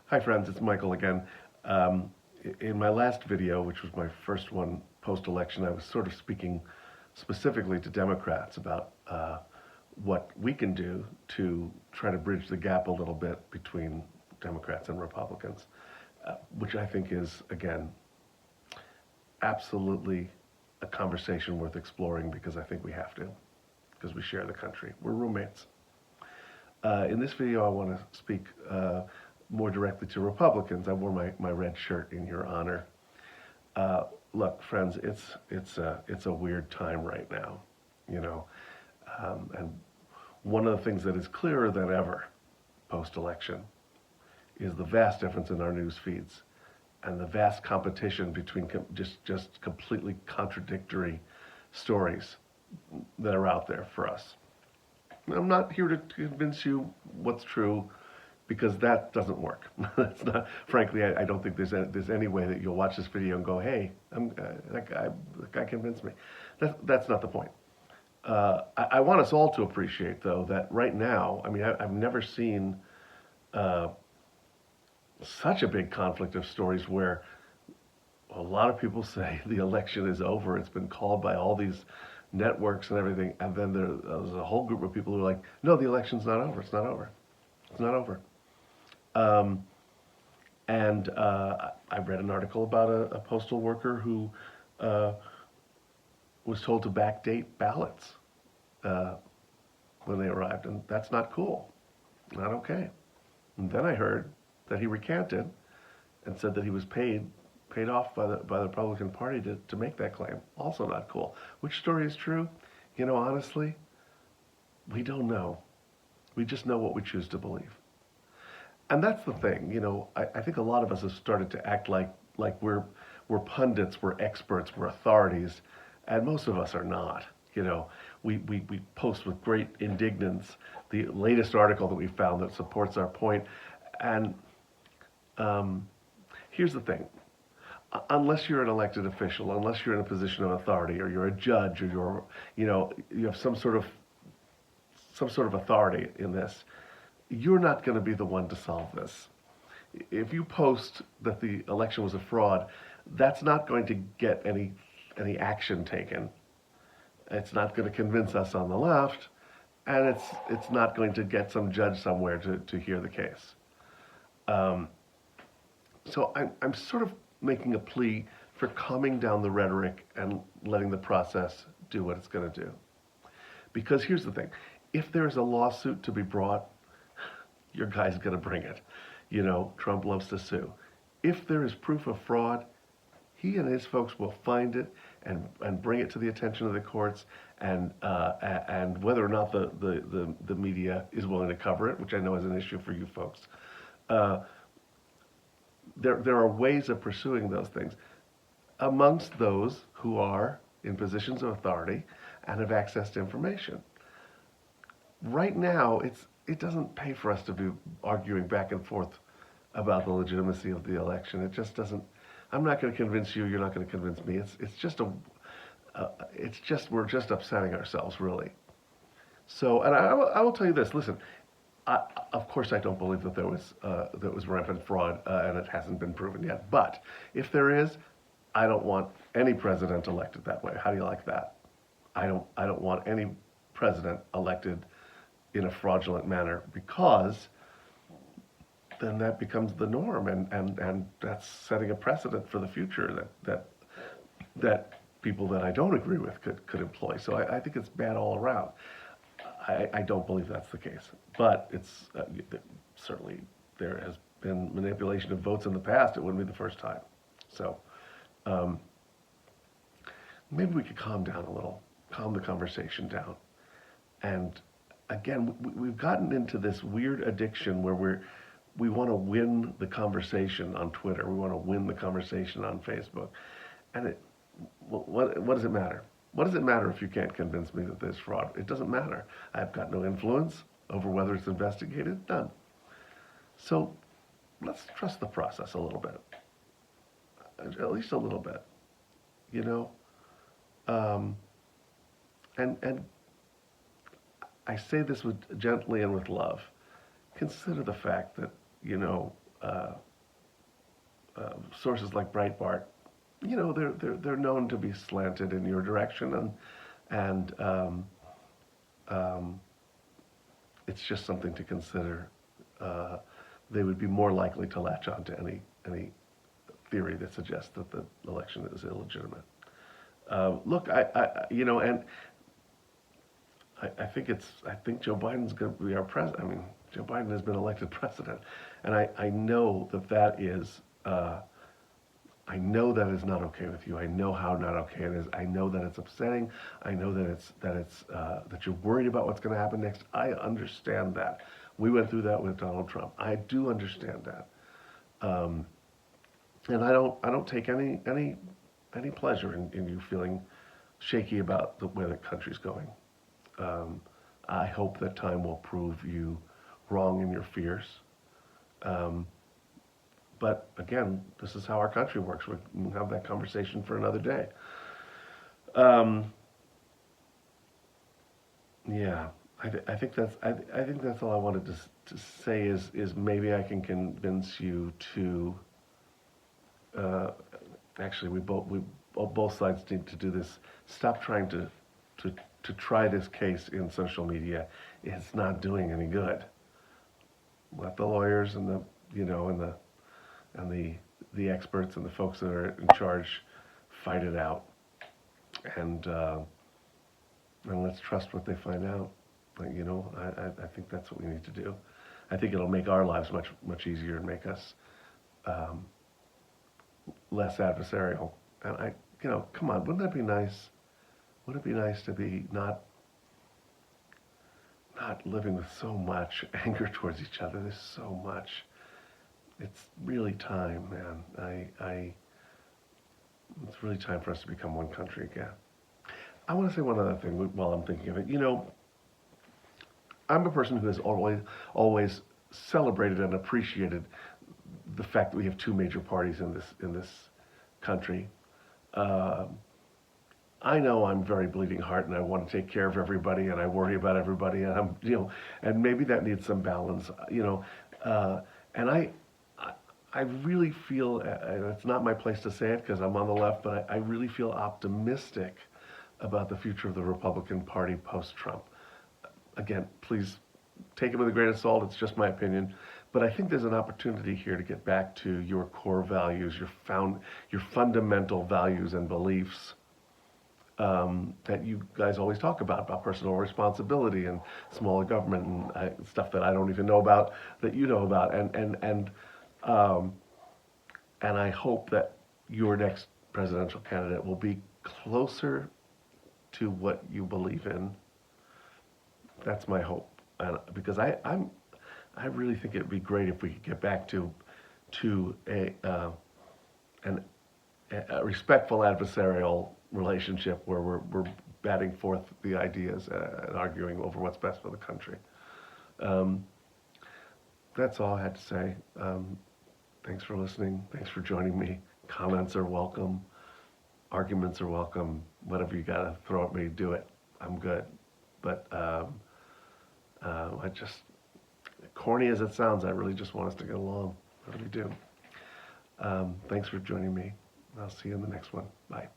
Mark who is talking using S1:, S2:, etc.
S1: Hi friends, it's Michael again. In my last video, which was my first one post-election, I was sort of speaking specifically to Democrats about what we can do to try to bridge the gap a little bit between Democrats and Republicans, which I think is, again, absolutely a conversation worth exploring because I think we have to, because we share the country. We're roommates. In this video, I want to speak more directly to Republicans. I wore my red shirt in your honor. Look, friends, it's a weird time right now, you know, and one of the things that is clearer than ever post-election is the vast difference in our news feeds and the vast competition between just completely contradictory stories that are out there for us. I'm not here to convince you what's true, because that doesn't work. That's not, frankly, I don't think there's any way that you'll watch this video and go, hey, that guy convinced me. That's not the point. I want us all to appreciate, though, that right now, I mean, I've never seen such a big conflict of stories where a lot of people say the election is over. It's been called by all these networks and everything, and then there's a whole group of people who are like, no, the election's not over. It's not over. It's not over. I read an article about a postal worker who was told to backdate ballots when they arrived, and that's not cool, not okay. And then I heard that he recanted and said that he was paid off by the Republican Party to make that claim. Also not cool. Which story is true? You know, honestly, we don't know. We just know what we choose to believe. And that's the thing, you know, I think a lot of us have started to act like we're pundits, we're experts, we're authorities, and most of us are not. You know, we post with great indignance the latest article that we found that supports our point. And here's the thing. Unless you're an elected official, unless you're in a position of authority, or you're a judge, or you have some sort of authority in this, you're not going to be the one to solve this. If you post that the election was a fraud, that's not going to get any action taken. It's not going to convince us on the left, and it's not going to get some judge somewhere to hear the case. So I'm sort of making a plea for calming down the rhetoric and letting the process do what it's going to do. Because here's the thing, if there's a lawsuit to be brought, your guy's going to bring it. You know, Trump loves to sue. If there is proof of fraud, he and his folks will find it and bring it to the attention of the courts, and whether or not the media is willing to cover it, which I know is an issue for you folks, there are ways of pursuing those things amongst those who are in positions of authority and have access to information. Right now, it doesn't pay for us to be arguing back and forth about the legitimacy of the election. It just doesn't. I'm not going to convince you. You're not going to convince me. We're just upsetting ourselves, really. So, and I will tell you this. Listen, of course, I don't believe that there was rampant fraud, and it hasn't been proven yet. But if there is, I don't want any president elected that way. How do you like that? I don't want any president elected in a fraudulent manner, because then that becomes the norm, and that's setting a precedent for the future that people that I don't agree with could employ. So I think it's bad all around. I don't believe that's the case, but it's certainly there has been manipulation of votes in the past. It wouldn't be the first time. So maybe we could calm down a little, calm the conversation down, and again, we've gotten into this weird addiction where we want to win the conversation on Twitter. We want to win the conversation on Facebook. And what does it matter? What does it matter if you can't convince me that there's fraud? It doesn't matter. I've got no influence over whether it's investigated. None. So let's trust the process a little bit. At least a little bit. You know? And I say this gently and with love. Consider the fact that, you know, uh, sources like Breitbart, they're known to be slanted in your direction, and it's just something to consider. Uh, they would be more likely to latch on to any theory that suggests that the election is illegitimate. Look, and I think Joe Biden's going to be our president. I mean, Joe Biden has been elected president, and I know that is. I know that is not okay with you. I know how not okay it is. I know that it's upsetting. I know that you're worried about what's going to happen next. I understand that. We went through that with Donald Trump. I do understand that, and I don't take any pleasure in you feeling shaky about where the country's going. Um, I hope that time will prove you wrong in your fears. Um, but again, this is how our country works. We can have that conversation for another day. Um, yeah, I think that's all I wanted to say is maybe I can convince you to. Uh, Actually, both sides need to do this. Stop trying to to try this case in social media. It's not doing any good. Let the lawyers and the experts and the folks that are in charge fight it out, and let's trust what they find out. I think that's what we need to do. I think it'll make our lives much easier and make us um, less adversarial. And come on, wouldn't that be nice? Wouldn't it be nice to be not living with so much anger towards each other? There's so much. It's really time, man. It's really time for us to become one country again. I want to say one other thing while I'm thinking of it. I'm a person who has always celebrated and appreciated the fact that we have two major parties in this country. Uh, I know I'm very bleeding heart, and I want to take care of everybody, and I worry about everybody, and and maybe that needs some balance, and I, I really feel, and it's not my place to say it because I'm on the left, but I really feel optimistic about the future of the Republican Party post-Trump. Again, please take it with a grain of salt. It's just my opinion. But I think there's an opportunity here to get back to your core values, your fundamental values and beliefs that you guys always talk about personal responsibility and smaller government and stuff that I don't even know about that you know about. Um, and I hope that your next presidential candidate will be closer to what you believe in. That's my hope, because I really think it'd be great if we could get back to an, a respectful adversarial relationship where we're batting forth the ideas and arguing over what's best for the country. Um, that's all I had to say. Thanks for listening. Thanks for joining me. Comments are welcome. Arguments are welcome. Whatever you gotta throw at me, do it. I'm good. But I just, corny as it sounds, I really just want us to get along. I really do. Thanks for joining me. I'll see you in the next one. Bye.